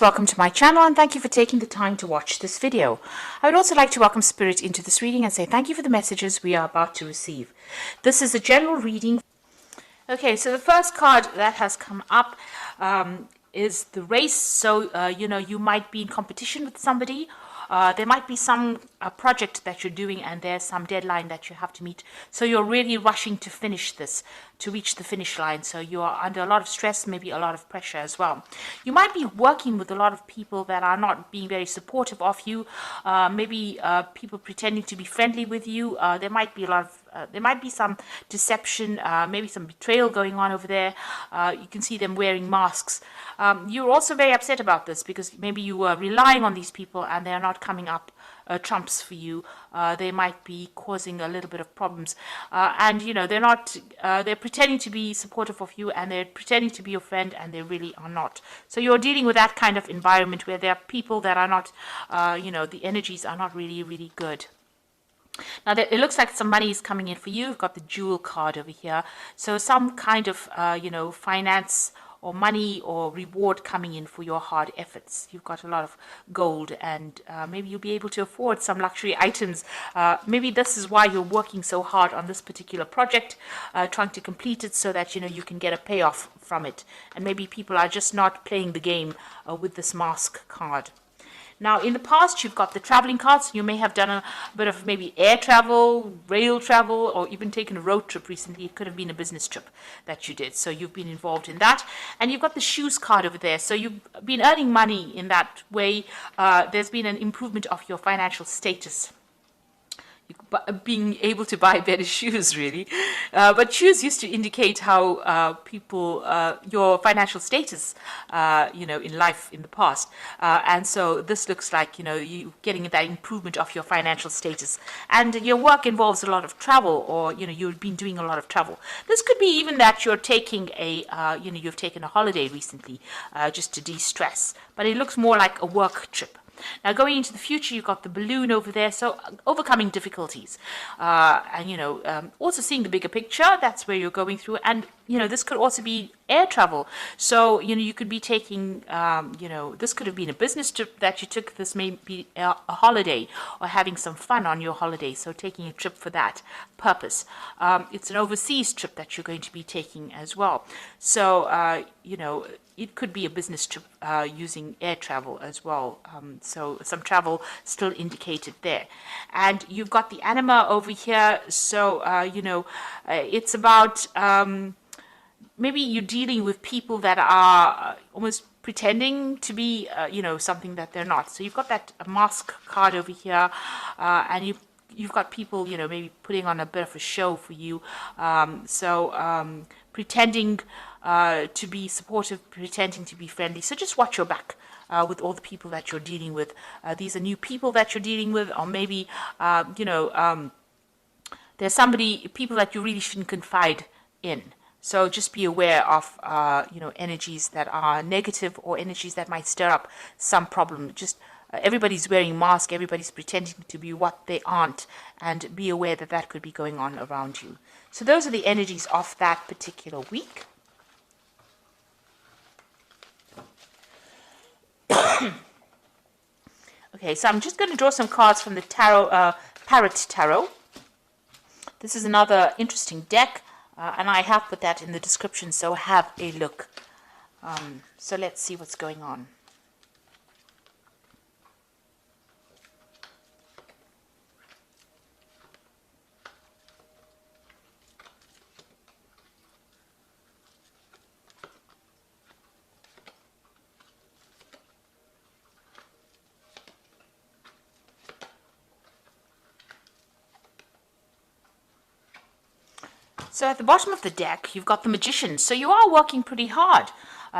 Welcome to my channel and thank you for taking the time to watch this video. I would also like to welcome Spirit into this reading and say thank you for the messages we are about to receive. This is a general reading. Okay, so the first card that has come up is the race. So, you might be in competition with somebody. There might be some project that you're doing and there's some deadline that you have to meet. So you're really rushing to finish this, to reach the finish line. So you are under a lot of stress, maybe a lot of pressure as well. You might be working with a lot of people that are not being very supportive of you. Maybe people pretending to be friendly with you. There might be there might be some deception, maybe some betrayal going on over there. You can see them wearing masks. You're also very upset about this because maybe you were relying on these people and they're not coming up trumps for you. They might be causing a little bit of problems. And, they're not, they're pretending to be supportive of you and they're pretending to be your friend and they really are not. So you're dealing with that kind of environment where there are people that are not, the energies are not really, really good. Now, it looks like some money is coming in for you. You've got the jewel card over here. So some kind of, finance or money or reward coming in for your hard efforts. You've got a lot of gold and maybe you'll be able to afford some luxury items. Maybe this is why you're working so hard on this particular project, trying to complete it so that, you can get a payoff from it. And maybe people are just not playing the game with this mask card. Now, in the past, you've got the traveling cards. You may have done a bit of maybe air travel, rail travel, or even taken a road trip recently. It could have been a business trip that you did. So you've been involved in that. And you've got the shoes card over there. So you've been earning money in that way. There's been an improvement of your financial status. Being able to buy better shoes, really. But shoes used to indicate how your financial status, in life in the past. And so this looks like, you getting that improvement of your financial status. And your work involves a lot of travel or, you've been doing a lot of travel. This could be even that you're taking you've taken a holiday recently just to de-stress. But it looks more like a work trip. Now, going into the future, you've got the balloon over there, so overcoming difficulties. Also seeing the bigger picture, that's where you're going through. And, this could also be air travel. So, you could be taking, this could have been a business trip that you took. This may be a holiday or having some fun on your holiday. So taking a trip for that purpose. It's an overseas trip that you're going to be taking as well. So, it could be a business trip using air travel as well. So some travel still indicated there. And you've got the anima over here. So, it's about maybe you're dealing with people that are almost pretending to be, something that they're not. So you've got that mask card over here and you've got people, maybe putting on a bit of a show for you. Pretending to be supportive, pretending to be friendly. So just watch your back with all the people that you're dealing with. These are new people that you're dealing with, or maybe, there's people that you really shouldn't confide in. So just be aware of, energies that are negative or energies that might stir up some problem. Just everybody's wearing masks, everybody's pretending to be what they aren't, and be aware that that could be going on around you. So those are the energies of that particular week. Okay, so I'm just going to draw some cards from the tarot, Parrot Tarot. This is another interesting deck, and I have put that in the description, so have a look. So let's see what's going on. So at the bottom of the deck, you've got the Magician. So you are working pretty hard.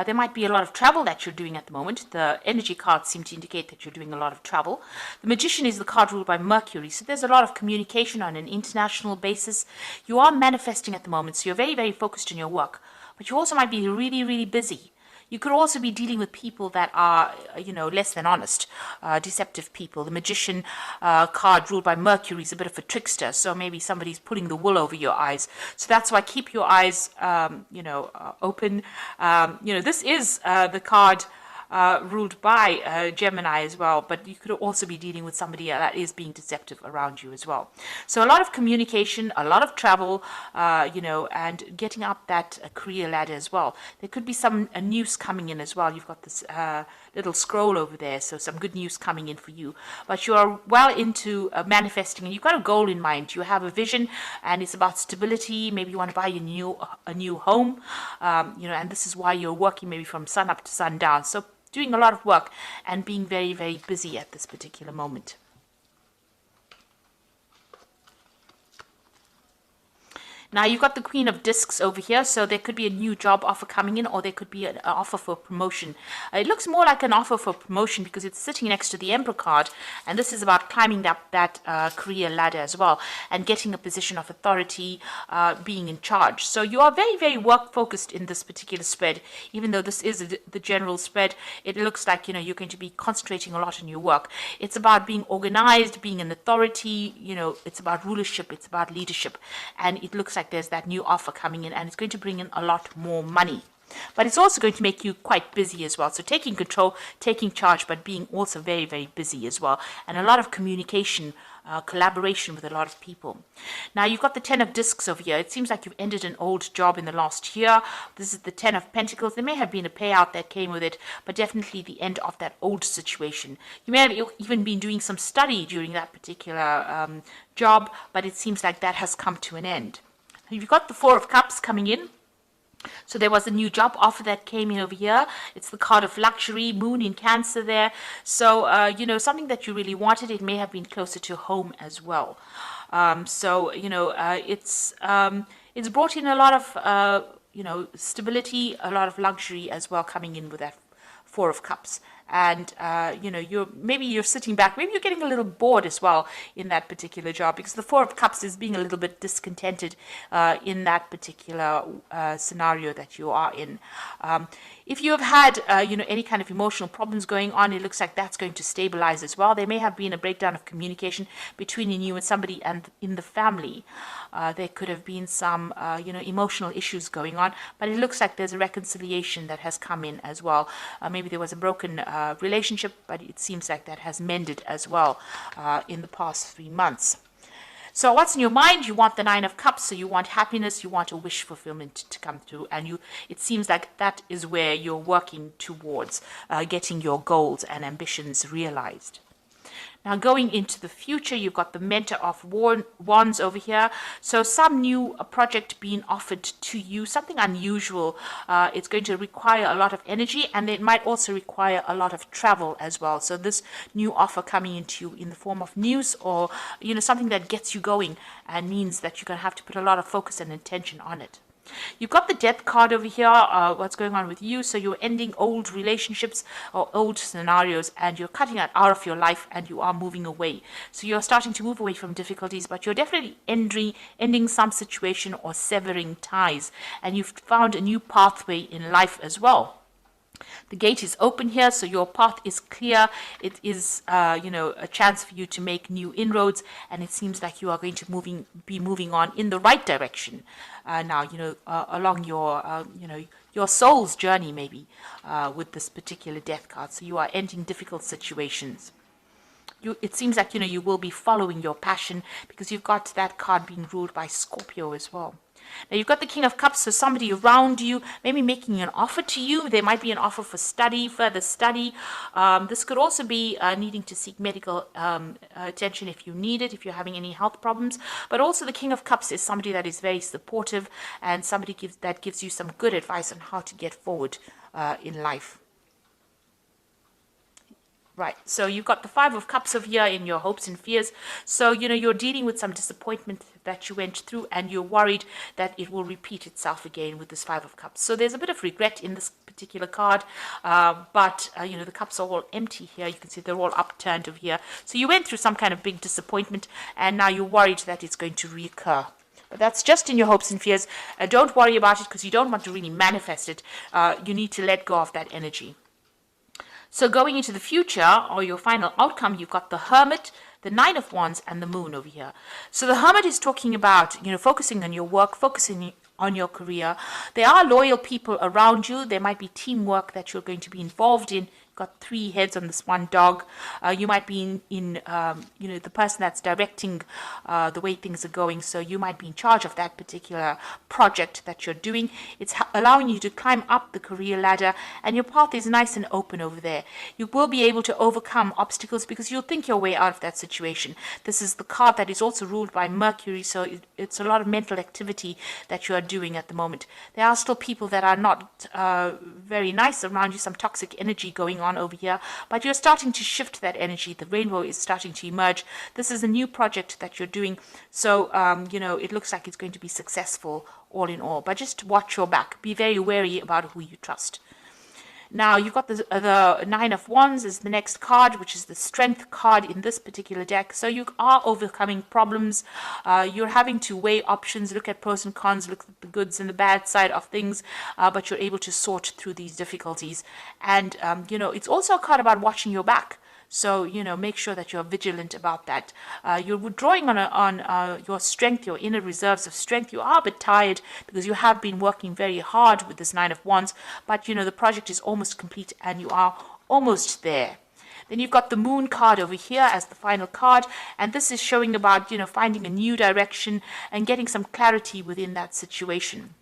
There might be a lot of travel that you're doing at the moment. The energy cards seem to indicate that you're doing a lot of travel. The Magician is the card ruled by Mercury. So there's a lot of communication on an international basis. You are manifesting at the moment. So you're very, very focused on your work. But you also might be really, really busy. You could also be dealing with people that are, less than honest, deceptive people. The Magician card ruled by Mercury is a bit of a trickster, so maybe somebody's pulling the wool over your eyes. So that's why keep your eyes, open. This is the card ruled by Gemini as well, but you could also be dealing with somebody that is being deceptive around you as well. So a lot of communication, a lot of travel, and getting up that career ladder as well. There could be some news coming in as well. You've got this little scroll over there, so some good news coming in for you. But you are well into manifesting, and you've got a goal in mind. You have a vision, and it's about stability. Maybe you want to buy a new home, and this is why you're working maybe from sun up to sundown. So doing a lot of work and being very, very busy at this particular moment. Now you've got the Queen of Discs over here, so there could be a new job offer coming in, or there could be an offer for promotion. It looks more like an offer for promotion because it's sitting next to the Emperor card, and this is about climbing up that career ladder as well, and getting a position of authority, being in charge. So you are very, very work focused in this particular spread. Even though this is the general spread, it looks like you're going to be concentrating a lot on your work. It's about being organized, being an authority. It's about rulership, it's about leadership, and it looks like there's that new offer coming in, and it's going to bring in a lot more money. But it's also going to make you quite busy as well. So taking control, taking charge, but being also very, very busy as well. And a lot of communication, collaboration with a lot of people. Now you've got the 10 of Discs over here. It seems like you've ended an old job in the last year. This is the 10 of Pentacles. There may have been a payout that came with it, but definitely the end of that old situation. You may have even been doing some study during that particular job, but it seems like that has come to an end. You've got the 4 of Cups coming in. So there was a new job offer that came in over here. It's the card of luxury, moon in Cancer there. So, something that you really wanted. It may have been closer to home as well. It's brought in a lot of, stability, a lot of luxury as well coming in with that 4 of Cups. And you're sitting back, maybe you're getting a little bored as well in that particular job, because the 4 of Cups is being a little bit discontented in that particular scenario that you are in. If you have had any kind of emotional problems going on, it looks like that's going to stabilize as well. There may have been a breakdown of communication between you and somebody and in the family. There could have been some emotional issues going on, but it looks like there's a reconciliation that has come in as well. Maybe there was a broken relationship, but it seems like that has mended as well in the past 3 months. So what's in your mind? You want the 9 of Cups, so you want happiness, you want a wish fulfillment to come through, and it seems like that is where you're working towards getting your goals and ambitions realized. Now going into the future, you've got the Mentor of Wands over here. So some new project being offered to you, something unusual. It's going to require a lot of energy, and it might also require a lot of travel as well. So this new offer coming into you in the form of news, or something that gets you going and means that you're going to have to put a lot of focus and attention on it. You've got the Death card over here, what's going on with you. So you're ending old relationships or old scenarios, and you're cutting it out of your life, and you are moving away. So you're starting to move away from difficulties, but you're definitely ending some situation or severing ties, and you've found a new pathway in life as well. The gate is open here, so your path is clear. It is, a chance for you to make new inroads, and it seems like you are going to be moving on in the right direction now. Along your soul's journey, maybe with this particular Death card. So you are ending difficult situations. It seems like you will be following your passion, because you've got that card being ruled by Scorpio as well. Now you've got the King of Cups, so somebody around you maybe making an offer to you. There might be an offer for further study. This could also be needing to seek medical attention if you need it, if you're having any health problems. But also the King of Cups is somebody that is very supportive, and somebody that gives you some good advice on how to get forward in life. Right, so you've got the 5 of Cups over here in your hopes and fears. So, you're dealing with some disappointment that you went through, and you're worried that it will repeat itself again with this 5 of Cups. So there's a bit of regret in this particular card, but the cups are all empty here. You can see they're all upturned over here. So you went through some kind of big disappointment, and now you're worried that it's going to reoccur. But that's just in your hopes and fears. Don't worry about it, because you don't want to really manifest it. You need to let go of that energy. So going into the future, or your final outcome, you've got the Hermit, the 9 of Wands, and the Moon over here. So the Hermit is talking about, focusing on your work, focusing on your career. There are loyal people around you. There might be teamwork that you're going to be involved in. Got 3 heads on this one dog. You might be in the person that's directing the way things are going. So you might be in charge of that particular project that you're doing. It's allowing you to climb up the career ladder, and your path is nice and open over there. You will be able to overcome obstacles because you'll think your way out of that situation. This is the card that is also ruled by Mercury, so it's a lot of mental activity that you are doing at the moment. There are still people that are not very nice around you, some toxic energy going on over here, but you're starting to shift that energy. The rainbow is starting to emerge. This is a new project that you're doing, so it looks like it's going to be successful all in all, but just watch your back. Be very wary about who you trust. Now you've got the 9 of Wands is the next card, which is the strength card in this particular deck. So you are overcoming problems. You're having to weigh options, look at pros and cons, look at the goods and the bad side of things, but you're able to sort through these difficulties. And, it's also a card about watching your back. So, make sure that you're vigilant about that. You're withdrawing on your strength, your inner reserves of strength. You are a bit tired because you have been working very hard with this 9 of Wands, but, the project is almost complete and you are almost there. Then you've got the Moon card over here as the final card, and this is showing about, finding a new direction and getting some clarity within that situation.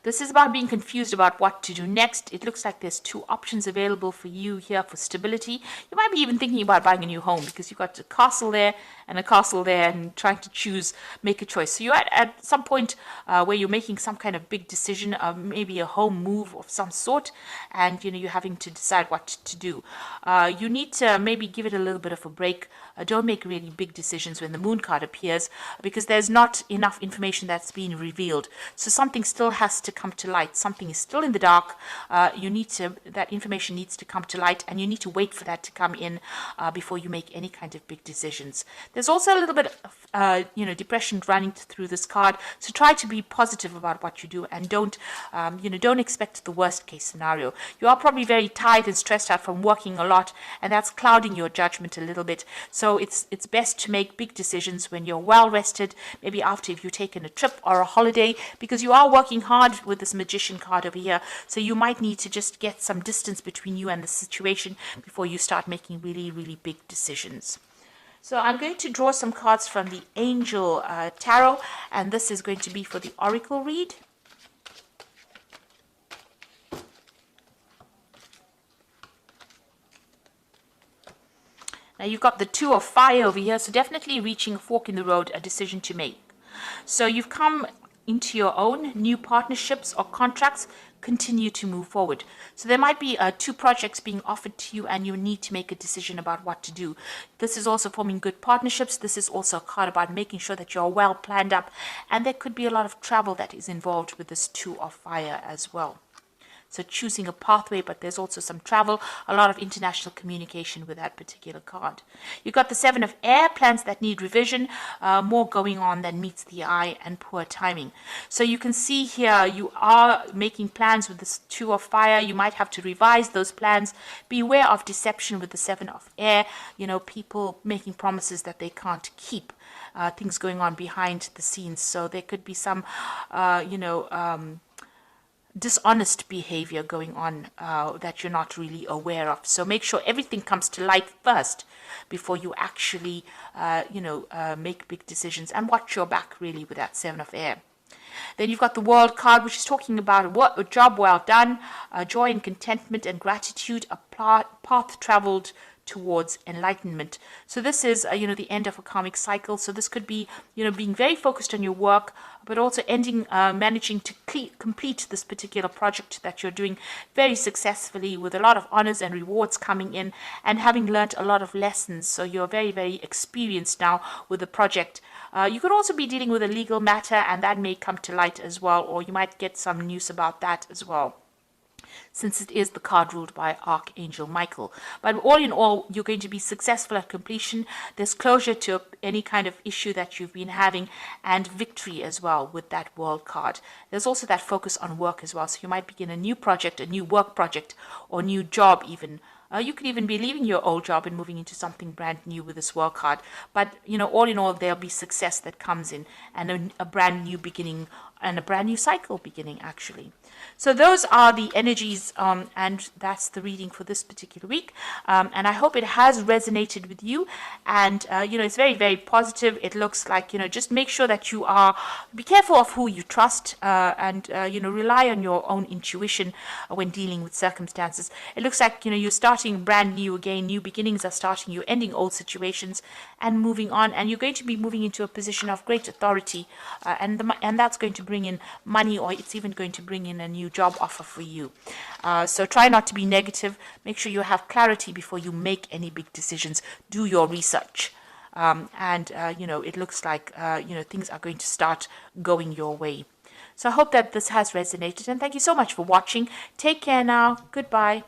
This is about being confused about what to do next. It looks like there's 2 options available for you here for stability. You might be even thinking about buying a new home because you've got a castle there and a castle there and trying to make a choice. So you're at some point where you're making some kind of big decision, maybe a home move of some sort, and you're having to decide what to do. You need to maybe give it a little bit of a break. Don't make really big decisions when the Moon card appears because there's not enough information that's being revealed. So something still has to come to light. Something is still in the dark. That information needs to come to light, and you need to wait for that to come in before you make any kind of big decisions. There's also a little bit of depression running through this card. So try to be positive about what you do, and don't expect the worst case scenario. You are probably very tired and stressed out from working a lot, and that's clouding your judgment a little bit. So it's best to make big decisions when you're well rested, maybe after if you've taken a trip or a holiday, because you are working hard with this Magician card over here. So you might need to just get some distance between you and the situation before you start making really, really big decisions. So I'm going to draw some cards from the Angel Tarot, and this is going to be for the Oracle read. Now you've got the 2 of Fire over here, so definitely reaching a fork in the road, a decision to make. So you've come into your own new partnerships or contracts, continue to move forward. So there might be 2 projects being offered to you and you need to make a decision about what to do. This is also forming good partnerships. This is also a card about making sure that you're well planned up, and there could be a lot of travel that is involved with this 2 of Fire as well. So choosing a pathway, but there's also some travel, a lot of international communication with that particular card. You've got the 7 of Air, plans that need revision, more going on than meets the eye, and poor timing. So you can see here you are making plans with this 2 of Fire. You might have to revise those plans. Beware of deception with the 7 of Air. People making promises that they can't keep. Things going on behind the scenes. So there could be some, dishonest behavior going on that you're not really aware of. So make sure everything comes to light first before you actually, make big decisions, and watch your back really with that 7 of Air. Then you've got the World card, which is talking about a job well done, joy and contentment and gratitude, a path traveled towards enlightenment. So this is, the end of a karmic cycle. So this could be, being very focused on your work, but also managing to complete this particular project that you're doing very successfully with a lot of honors and rewards coming in, and having learned a lot of lessons. So you're very, very experienced now with the project. You could also be dealing with a legal matter, and that may come to light as well, or you might get some news about that as well, since it is the card ruled by Archangel Michael. But all in all, you're going to be successful at completion. There's closure to any kind of issue that you've been having, and victory as well with that World card. There's also that focus on work as well. So you might begin a new project, a new work project, or new job even. You could even be leaving your old job and moving into something brand new with this World card. But, all in all, there'll be success that comes in, and a brand new beginning and a brand new cycle beginning, actually. So those are the energies, and that's the reading for this particular week. And I hope it has resonated with you. And, it's very, very positive. It looks like, just make sure that be careful of who you trust, and, rely on your own intuition when dealing with circumstances. It looks like, you're starting brand new again. New beginnings are starting. You're ending old situations and moving on. And you're going to be moving into a position of great authority, and that's going to bring in money, or it's even going to bring in a new job offer for you. So try not to be negative. Make sure you have clarity before you make any big decisions. Do your research. It looks like, things are going to start going your way. So I hope that this has resonated, and thank you so much for watching. Take care now. Goodbye.